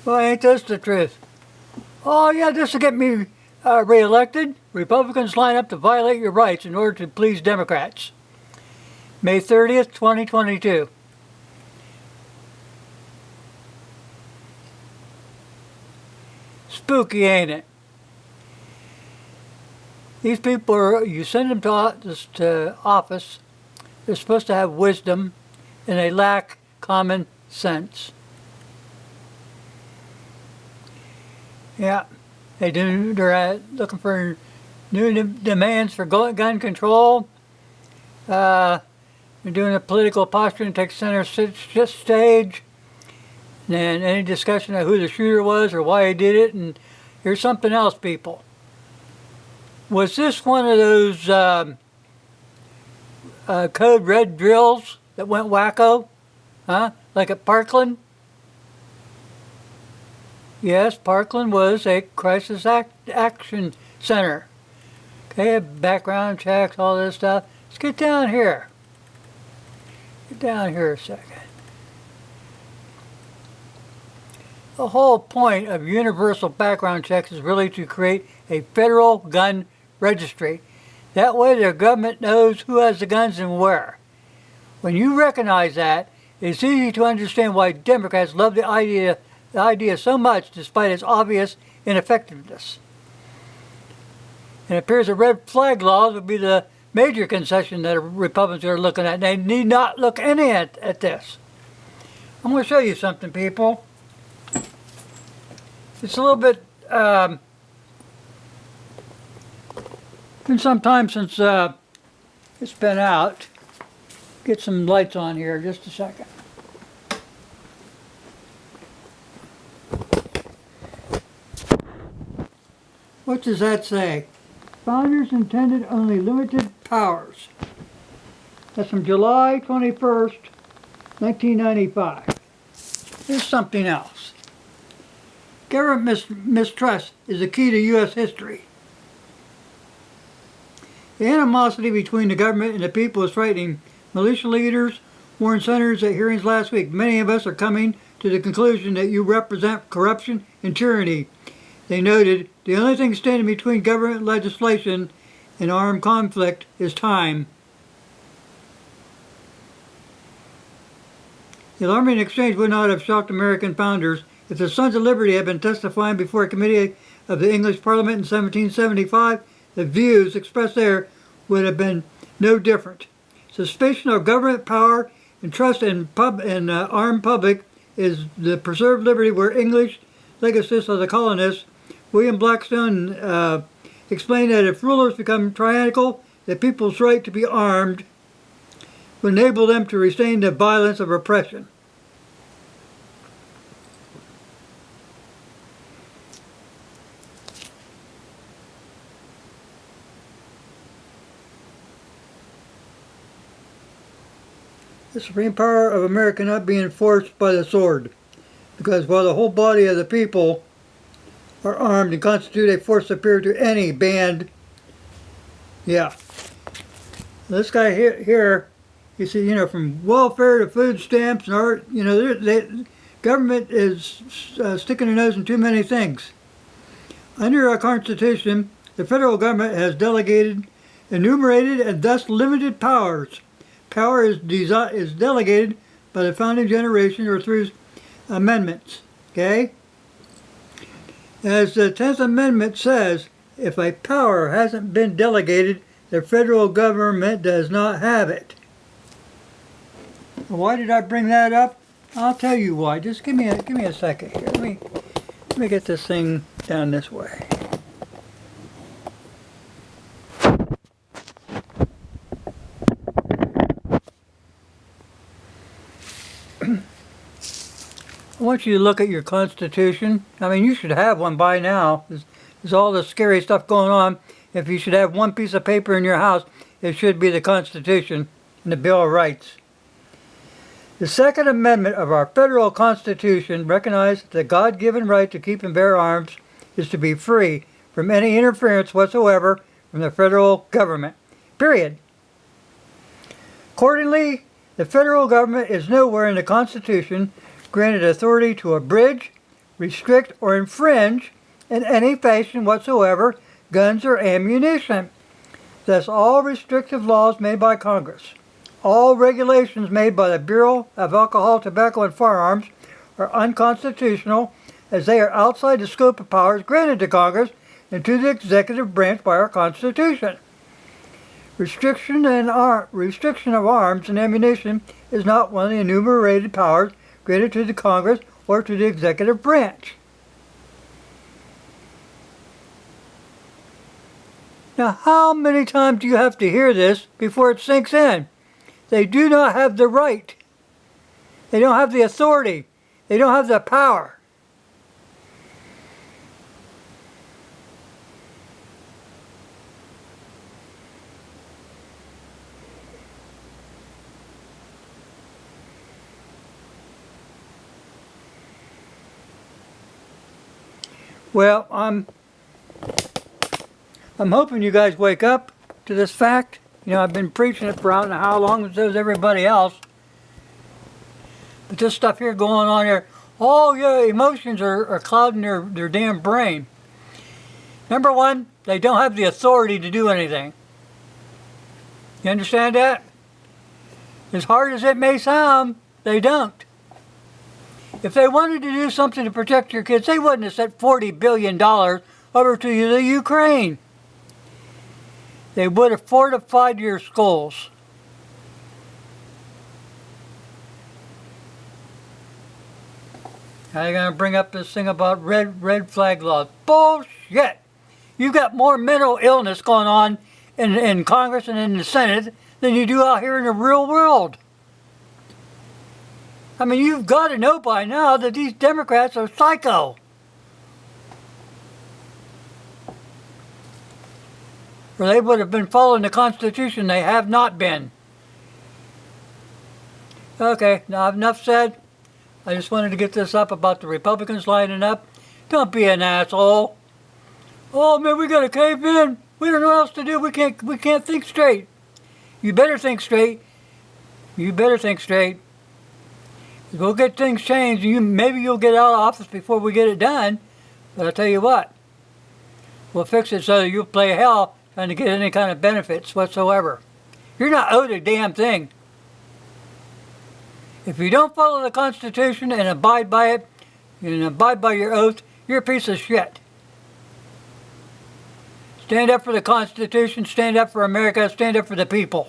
Well, ain't this the truth? Oh, yeah, this will get me reelected. Republicans line up to violate your rights in order to please Democrats. May 30th, 2022. Spooky, ain't it? These people are, you send them to office, they're supposed to have wisdom, and they lack common sense. Yeah, they're looking for new demands for gun control. They're doing a political posturing to take center stage. And any discussion of who the shooter was or why he did it. And here's something else, people. Was this one of those code red drills that went wacko? Huh? Like at Parkland? Yes, Parkland was a crisis action center. Okay, background checks, all this stuff. Let's get down here. Get down here a second. The whole point of universal background checks is really to create a federal gun registry. That way the government knows who has the guns and where. When you recognize that, it's easy to understand why Democrats love the idea so much despite its obvious ineffectiveness. And it appears that red flag laws would be the major concession that Republicans are looking at. They need not look any at this. I'm going to show you something, people. It's a little bit, been some time since it's been out. Get some lights on here just a second. What does that say? Founders intended only limited powers. That's from July 21st, 1995. Here's something else. Government mistrust is the key to U.S. history. The animosity between the government and the people is frightening. Militia leaders warned senators at hearings last week. Many of us are coming to the conclusion that you represent corruption and tyranny. They noted, the only thing standing between government legislation and armed conflict is time. The alarming exchange would not have shocked American founders if the Sons of Liberty had been testifying before a committee of the English Parliament in 1775. The views expressed there would have been no different. Suspicion of government power and trust in armed public is the preserved liberty where English legacies of the colonists. William Blackstone explained that if rulers become tyrannical, the people's right to be armed will enable them to restrain the violence of oppression. The supreme power of America not be enforced by the sword, because while the whole body of the people are armed and constitute a force superior to any band. Yeah. This guy here, you see, from welfare to food stamps and art, government is sticking their nose in too many things. Under our Constitution, the federal government has delegated, enumerated, and thus limited powers. Power is delegated by the founding generation or through amendments. Okay? As the 10th Amendment says, if a power hasn't been delegated, the federal government does not have it. Why did I bring that up? I'll tell you why. Just give me a second here. Let me get this thing down this way. I want you to look at your Constitution. I mean, you should have one by now. There's all this scary stuff going on. If you should have one piece of paper in your house, it should be the Constitution and the Bill of Rights. The Second Amendment of our federal Constitution recognizes the God-given right to keep and bear arms is to be free from any interference whatsoever from the federal government. Period. Accordingly, the federal government is nowhere in the Constitution granted authority to abridge, restrict, or infringe in any fashion whatsoever guns or ammunition. Thus, all restrictive laws made by Congress, all regulations made by the Bureau of Alcohol, Tobacco, and Firearms are unconstitutional, as they are outside the scope of powers granted to Congress and to the executive branch by our Constitution. Restriction of arms and ammunition is not one of the enumerated powers granted to the Congress or to the executive branch. Now, how many times do you have to hear this before it sinks in? They do not have the right. They don't have the authority. They don't have the power. Well, I'm hoping you guys wake up to this fact. You know, I've been preaching it for I don't know how long, so does everybody else. But this stuff here going on here, all your emotions are clouding their damn brain. Number one, they don't have the authority to do anything. You understand that? As hard as it may sound, they don't. If they wanted to do something to protect your kids, they wouldn't have sent $40 billion over to the Ukraine. They would have fortified your schools. Now you're going to bring up this thing about red flag laws. Bullshit! You've got more mental illness going on in Congress and in the Senate than you do out here in the real world. I mean, you've got to know by now that these Democrats are psycho. Or they would have been following the Constitution. They have not been. Okay, now enough said. I just wanted to get this up about the Republicans lining up. Don't be an asshole. Oh man, we gotta cave in. We don't know what else to do. We can't think straight. You better think straight. You better think straight. We'll get things changed. Maybe you'll get out of office before we get it done. But I'll tell you what. We'll fix it so that you'll play hell trying to get any kind of benefits whatsoever. You're not owed a damn thing. If you don't follow the Constitution and abide by it, and abide by your oath, you're a piece of shit. Stand up for the Constitution, stand up for America, stand up for the people.